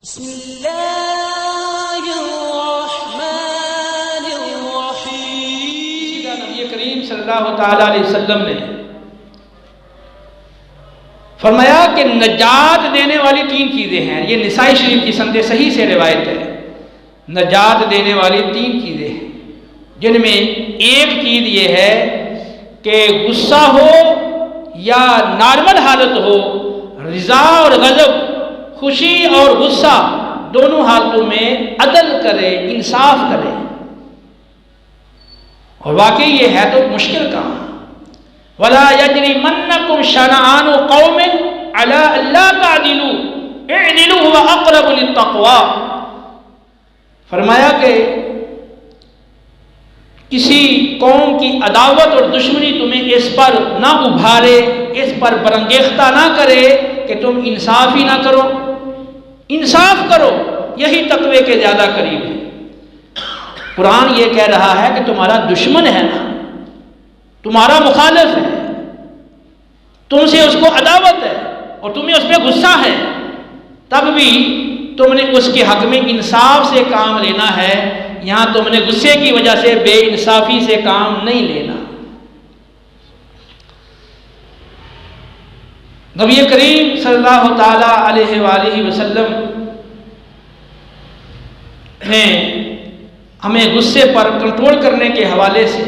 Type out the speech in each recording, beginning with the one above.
بسم اللہ الرحمن الرحیم۔ نبی کریم صلی اللہ تعالیٰ علیہ وسلم نے فرمایا کہ نجات دینے والی تین چیزیں ہیں۔ یہ نسائی شریف کی سند صحیح سے روایت ہے۔ نجات دینے والی تین چیزیں ہیں جن میں ایک چیز یہ ہے کہ غصہ ہو یا نارمل حالت ہو، رضا اور غضب، خوشی اور غصہ، دونوں حالتوں میں عدل کرے، انصاف کرے۔ اور واقعی یہ ہے تو مشکل کام۔ وَلَا يَجْرِمَنَّكُمْ شَنَآنُ قَوْمٍ عَلَىٰ أَلَّا تَعْدِلُوا اعْدِلُوا هُوَ أَقْرَبُ لِلتَّقْوَىٰ۔ فرمایا کہ کسی قوم کی عداوت اور دشمنی تمہیں اس پر نہ ابھارے، اس پر برانگیختہ نہ کرے کہ تم انصاف ہی نہ کرو۔ انصاف کرو، یہی تقوی کے زیادہ قریب ہے۔ قرآن یہ کہہ رہا ہے کہ تمہارا دشمن ہے نا، تمہارا مخالف ہے، تم سے اس کو عداوت ہے اور تمہیں اس پہ غصہ ہے، تب بھی تم نے اس کے حق میں انصاف سے کام لینا ہے۔ یہاں تم نے غصے کی وجہ سے بے انصافی سے کام نہیں لینا۔ نبی کریم صلی اللہ تعالیٰ علیہ وآلہ وسلم نے ہمیں غصے پر کنٹرول کرنے کے حوالے سے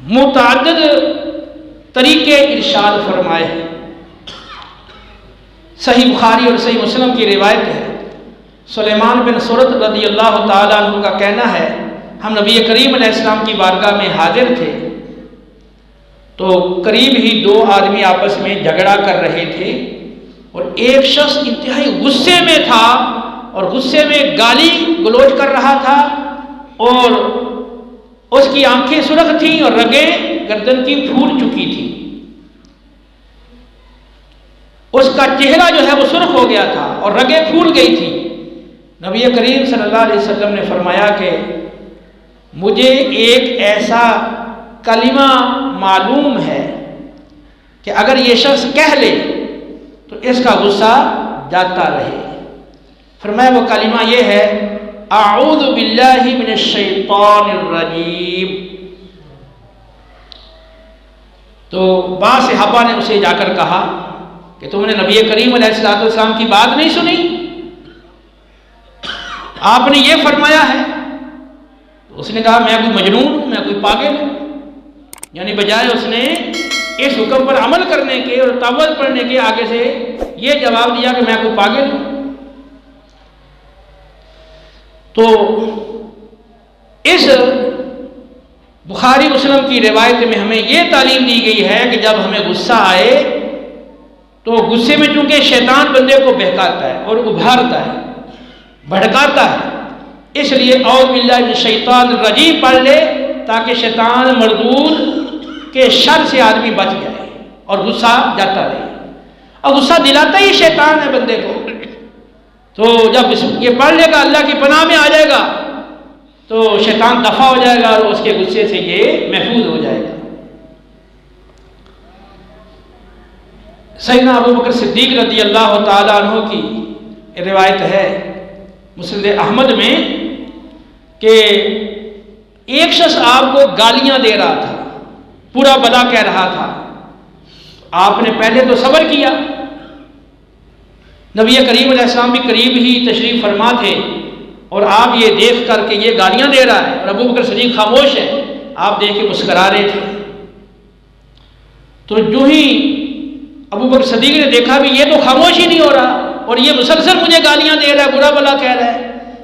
متعدد طریقے ارشاد فرمائے ہیں۔ صحیح بخاری اور صحیح مسلم کی روایت ہے، سلیمان بن سورت رضی اللہ تعالیٰ عنہ کا کہنا ہے، ہم نبی کریم علیہ السلام کی بارگاہ میں حاضر تھے تو قریب ہی دو آدمی آپس میں جھگڑا کر رہے تھے اور ایک شخص انتہائی غصے میں تھا اور غصے میں گالی گلوچ کر رہا تھا اور اس کی آنکھیں سرخ تھیں اور رگیں گردن کی پھول چکی تھیں۔ اس کا چہرہ جو ہے وہ سرخ ہو گیا تھا اور رگیں پھول گئی تھی۔ نبی کریم صلی اللہ علیہ وسلم نے فرمایا کہ مجھے ایک ایسا کلمہ معلوم ہے کہ اگر یہ شخص کہہ لے تو اس کا غصہ جاتا رہے۔ فرمایا وہ کلمہ یہ ہے، اعوذ باللہ من الشیطان الرجیم۔ تو بعض صحابہ نے اسے جا کر کہا کہ تم نے نبی کریم علیہ السلام کی بات نہیں سنی؟ آپ نے یہ فرمایا ہے؟ تو اس نے کہا میں کوئی مجنون ہوں، میں کوئی پاگل ہوں؟ یعنی بجائے اس نے اس حکم پر عمل کرنے کے اور توبہ پڑھنے کے آگے سے یہ جواب دیا کہ میں کوئی پاگل ہوں۔ تو اس بخاری مسلم کی روایت میں ہمیں یہ تعلیم دی گئی ہے کہ جب ہمیں غصہ آئے تو غصے میں چونکہ شیطان بندے کو بہکاتا ہے اور ابھارتا ہے، بھڑکاتا ہے، اس لیے اعوذ باللہ من الشیطان الرجیم پڑھ لے تاکہ شیطان مردود کے شر سے آدمی بچ جائے اور غصہ جاتا رہے۔ اور غصہ دلاتا ہی شیطان ہے بندے کو، تو جب یہ پڑھ لے گا اللہ کی پناہ میں آ جائے گا تو شیطان دفع ہو جائے گا اور اس کے غصے سے یہ محفوظ ہو جائے گا۔ سیدنا ابو بکر صدیق رضی اللہ تعالیٰ عنہ کی روایت ہے مسند احمد میں کہ ایک شخص آپ کو گالیاں دے رہا تھا، پورا بلا کہہ رہا تھا، آپ نے پہلے تو صبر کیا۔ نبی کریم علیہ السلام بھی قریب ہی تشریف فرما تھے اور آپ یہ دیکھ کر کے یہ گالیاں دے رہا ہے اور ابو بکر صدیق خاموش ہے، آپ دیکھ کے مسکرا رہے تھے۔ تو جو ہی ابو بکر صدیق نے دیکھا بھی یہ تو خاموش ہی نہیں ہو رہا اور یہ مسلسل مجھے گالیاں دے رہا ہے، برا بلا کہہ رہا ہے،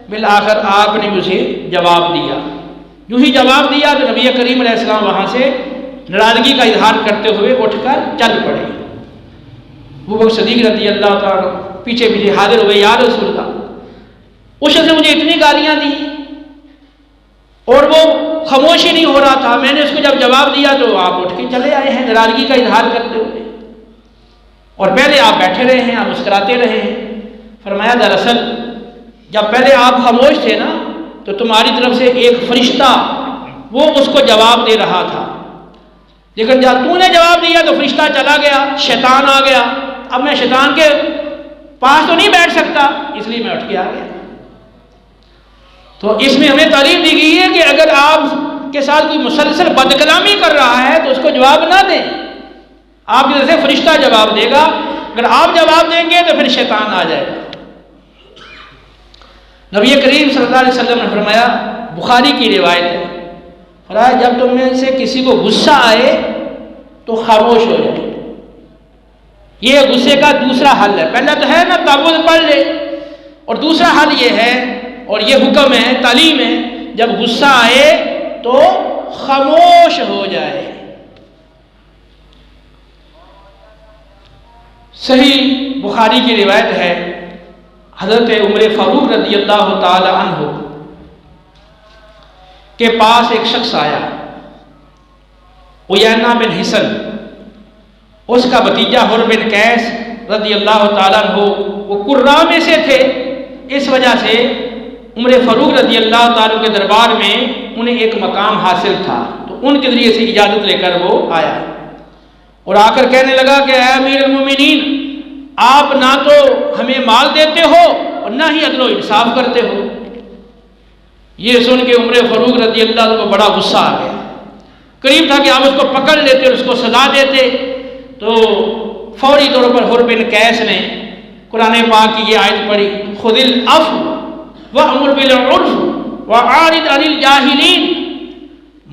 بالآخر آپ نے مجھے جواب دیا۔ جو ہی جواب دیا تو نبی کریم علیہ السلام وہاں سے ناراضگی کا اظہار کرتے ہوئے اٹھ کر چل پڑے۔ ابو بکر صدیق رضی اللہ تعالیٰ پیچھے پیچھے حاضر ہوئے، یا رسول اللہ، اس شخص نے مجھے اتنی گالیاں دی اور وہ خاموش ہی نہیں ہو رہا تھا، میں نے اس کو جب جواب دیا تو آپ اٹھ کے چلے آئے ہیں ناراضگی کا اظہار کرتے ہوئے، اور پہلے آپ بیٹھے رہے ہیں، آپ مسکراتے رہے ہیں۔ فرمایا دراصل جب پہلے آپ خاموش تھے نا تو تمہاری طرف سے ایک فرشتہ وہ اس کو جواب دے رہا تھا، لیکن جب تو نے جواب دیا تو فرشتہ چلا گیا، شیطان آ گیا، اب میں شیطان کے پاس تو نہیں بیٹھ سکتا، اس لیے میں اٹھ کے آ گیا۔ تو اس میں ہمیں تعلیم دی گئی ہے کہ اگر آپ کے ساتھ کوئی مسلسل بد کلامی کر رہا ہے تو اس کو جواب نہ دیں، آپ کی طرف سے فرشتہ جواب دے گا، اگر آپ جواب دیں گے تو پھر شیطان آ جائے گا۔ نبی کریم صلی اللہ علیہ وسلم نے فرمایا، بخاری کی روایت ہے، فرمایا جب تم میں سے کسی کو غصہ آئے تو خاموش ہو جائے۔ یہ غصے کا دوسرا حل ہے، پہلا تو ہے نا تعوذ پڑھ لے، اور دوسرا حل یہ ہے اور یہ حکم ہے، تعلیم ہے، جب غصہ آئے تو خاموش ہو جائے۔ صحیح بخاری کی روایت ہے، حضرت عمر فاروق رضی اللہ تعالی عنہ کے پاس ایک شخص آیا، عیینہ بن حصن، اس کا بھتیجا حر بن قیس رضی اللہ تعالیٰ عنہ وہ قراء میں سے تھے، اس وجہ سے عمر فاروق رضی اللہ تعالیٰ کے دربار میں انہیں ایک مقام حاصل تھا، تو ان کے ذریعے سے اجازت لے کر وہ آیا اور آ کر کہنے لگا کہ اے امیر المومنین، آپ نہ تو ہمیں مال دیتے ہو اور نہ ہی عدل و انصاف کرتے ہو۔ یہ سن کے عمر فاروق رضی اللہ عنہ کو بڑا غصہ آ گیا، قریب تھا کہ آپ اس کو پکڑ لیتے اور اس کو سزا دیتے، تو فوری طور پر حر بن قیس نے قرآن پاک کی یہ آیت پڑھی، خذ العفو وامر بالعرف واعرض عن الجاہلین،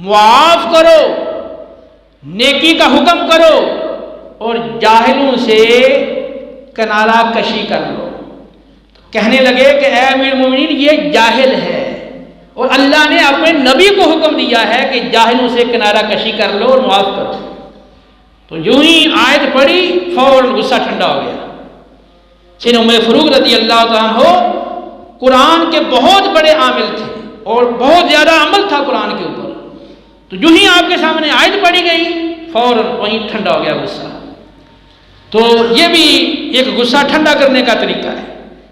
معاف کرو، نیکی کا حکم کرو اور جاہلوں سے کنارہ کشی کر لو۔ کہنے لگے کہ اے امیر المومنین، یہ جاہل ہے اور اللہ نے اپنے نبی کو حکم دیا ہے کہ جاہلوں سے کنارہ کشی کر لو اور معاف کرو۔ تو یوں ہی آیت پڑھی، فوراً غصہ ٹھنڈا ہو گیا۔ سید عمر فاروق رضی اللہ تعالیٰ عنہ قرآن کے بہت بڑے عامل تھے اور بہت زیادہ عمل تھا قرآن کے اوپر، تو یوں ہی آپ کے سامنے آیت پڑھی گئی، فوراً وہیں ٹھنڈا ہو گیا غصہ۔ تو یہ بھی ایک غصہ ٹھنڈا کرنے کا طریقہ ہے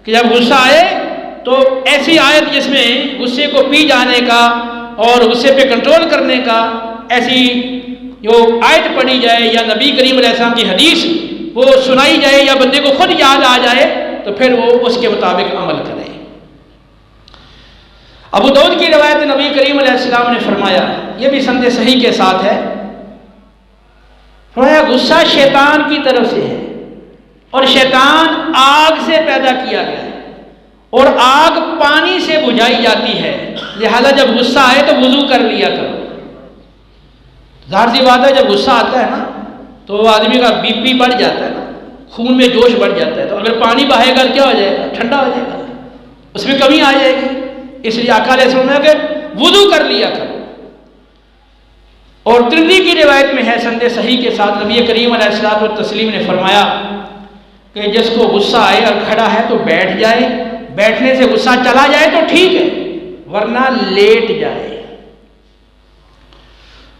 کہ جب غصہ آئے تو ایسی آیت جس میں غصے کو پی جانے کا اور غصے پہ کنٹرول کرنے کا ایسی جو آیت پڑھی جائے یا نبی کریم علیہ السلام کی حدیث وہ سنائی جائے یا بندے کو خود یاد آ جائے تو پھر وہ اس کے مطابق عمل کرے۔ ابو داؤد کی روایت نبی کریم علیہ السلام نے فرمایا، یہ بھی سند صحیح کے ساتھ ہے، فرمایا غصہ شیطان کی طرف سے ہے اور شیطان آگ سے پیدا کیا گیا ہے اور آگ پانی سے بجھائی جاتی ہے، لہذا جب غصہ آئے تو وضو کر لیا کرو۔ ظاہر سی بات ہے جب غصہ آتا ہے نا تو آدمی کا بی پی بڑھ جاتا ہے نا، خون میں جوش بڑھ جاتا ہے، تو اگر پانی بہے گا کیا ہو جائے گا؟ ٹھنڈا ہو جائے گا، اس میں کمی آ جائے گی، اس لیے آقا علیہ السلام نے کہ وضو کر لیا کرو۔ اور ترمذی کی روایت میں ہے سند صحیح کے ساتھ، نبی کریم علیہ الصلوۃ والتسلیم نے فرمایا کہ جس کو غصہ آئے اور کھڑا ہے تو بیٹھ جائے، بیٹھنے سے غصہ چلا جائے تو ٹھیک ہے ورنہ لیٹ جائے۔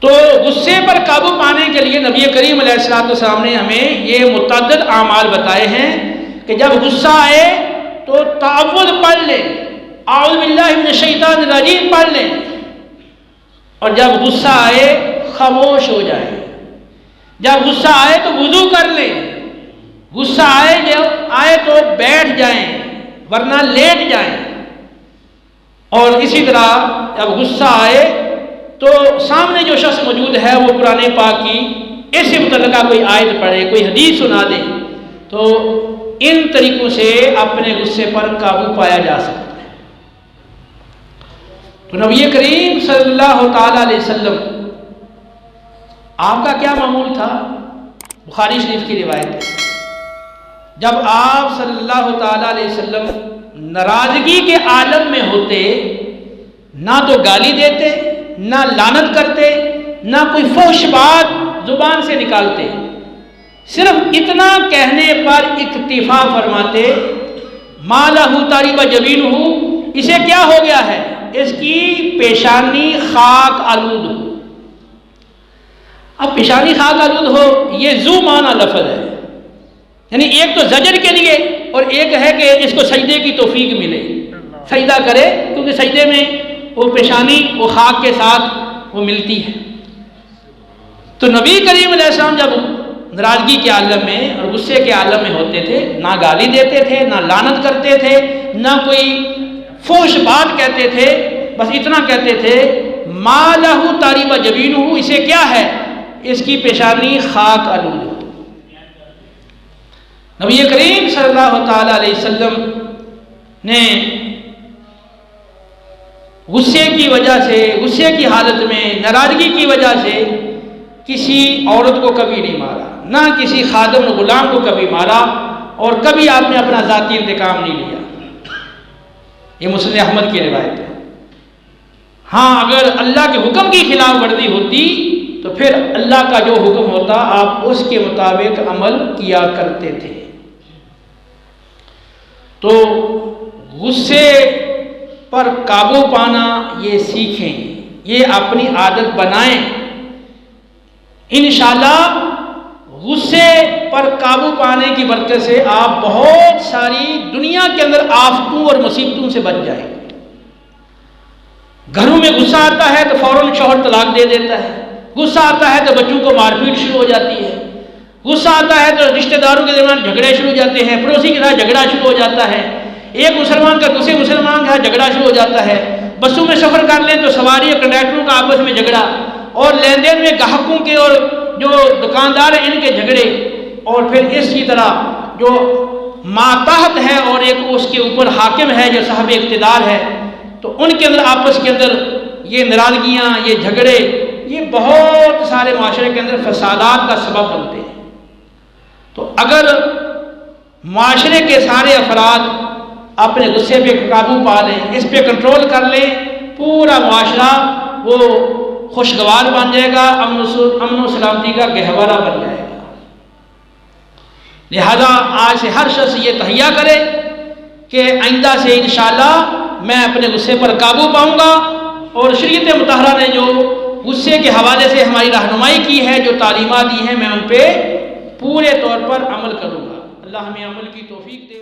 تو غصے پر قابو پانے کے لیے نبی کریم علیہ السلام نے ہمیں یہ متعدد اعمال بتائے ہیں کہ جب غصہ آئے تو تعوذ پڑھ لیں، اعوذ باللہ من الشیطان الرجیم پڑھ لیں، اور جب غصہ آئے خاموش ہو جائیں، جب غصہ آئے تو وضو کر لیں، غصہ آئے تو بیٹھ جائیں ورنہ لیٹ جائیں، اور اسی طرح جب غصہ آئے تو سامنے جو شخص موجود ہے وہ قرآن پاک کی اس سے متعلقہ کوئی آیت پڑھے، کوئی حدیث سنا دے، تو ان طریقوں سے اپنے غصے پر قابو پایا جا سکتا ہے۔ تو نبی کریم صلی اللہ تعالی علیہ وسلم آپ کا کیا معمول تھا؟ بخاری شریف کی روایت ہے، جب آپ صلی اللہ تعالی علیہ وسلم ناراضگی کے عالم میں ہوتے، نہ تو گالی دیتے، نہ لعنت کرتے، نہ کوئی فحش بات زبان سے نکالتے، صرف اتنا کہنے پر اکتفا فرماتے، ما لہ تریب جبینہ، اسے کیا ہو گیا ہے؟ اس کی پیشانی خاک آلود ہو۔ اب پیشانی خاک آلود ہو یہ ذو معنی لفظ ہے، یعنی ایک تو زجر کے لیے اور ایک ہے کہ اس کو سجدے کی توفیق ملے، سجدہ کرے، کیونکہ سجدے میں وہ پیشانی وہ خاک کے ساتھ وہ ملتی ہے۔ تو نبی کریم علیہ السلام جب ناراضگی کے عالم میں اور غصے کے عالم میں ہوتے تھے، نہ گالی دیتے تھے، نہ لعنت کرتے تھے، نہ کوئی فحش بات کہتے تھے، بس اتنا کہتے تھے ما لہ تاریب جبینہ، اسے کیا ہے، اس کی پیشانی خاک آلود ہو۔ نبی کریم صلی اللہ تعالی علیہ وسلم نے غصے کی وجہ سے، غصے کی حالت میں، ناراضگی کی وجہ سے کسی عورت کو کبھی نہیں مارا، نہ کسی خادم و غلام کو کبھی مارا، اور کبھی آپ نے اپنا ذاتی انتقام نہیں لیا۔ یہ مسند احمد کی روایت ہے۔ ہاں اگر اللہ کے حکم کی خلاف ورزی ہوتی تو پھر اللہ کا جو حکم ہوتا آپ اس کے مطابق عمل کیا کرتے تھے۔ تو غصے پر قابو پانا یہ سیکھیں، یہ اپنی عادت بنائیں۔ انشاءاللہ غصے پر قابو پانے کی برکت سے آپ بہت ساری دنیا کے اندر آفتوں اور مصیبتوں سے بچ جائیں گے۔ گھروں میں غصہ آتا ہے تو فوراً شوہر طلاق دے دیتا ہے، غصہ آتا ہے تو بچوں کو مار پیٹ شروع ہو جاتی ہے، غصہ آتا ہے تو رشتہ داروں کے درمیان جھگڑے شروع ہو جاتے ہیں، پڑوسی کے ساتھ جھگڑا شروع ہو جاتا ہے، ایک مسلمان کا دوسرے مسلمان کے ساتھ جھگڑا شروع ہو جاتا ہے، بسوں میں سفر کر لیں تو سواری اور کنڈکٹروں کا آپس میں جھگڑا، اور لین دین میں گاہکوں کے اور جو دکاندار ہیں ان کے جھگڑے، اور پھر اسی طرح جو ماتحت ہے اور ایک اس کے اوپر حاکم ہے جو صاحب اقتدار ہے، تو ان کے اندر آپس کے اندر یہ ناراضگیاں، یہ جھگڑے، یہ بہت سارے معاشرے کے اندر فسادات کا سبب بنتے ہیں۔ تو اگر معاشرے کے سارے افراد اپنے غصے پہ قابو پا لیں، اس پہ کنٹرول کر لیں، پورا معاشرہ وہ خوشگوار بن جائے گا، امن و سلامتی کا گہوارہ بن جائے گا۔ لہذا آج سے ہر شخص یہ تہیہ کرے کہ آئندہ سے انشاءاللہ میں اپنے غصے پر قابو پاؤں گا، اور شریعت مطہرہ نے جو غصے کے حوالے سے ہماری رہنمائی کی ہے، جو تعلیمات دی ہیں، میں ان پہ پورے طور پر عمل کروں گا۔ اللہ ہمیں عمل کی توفیق دے۔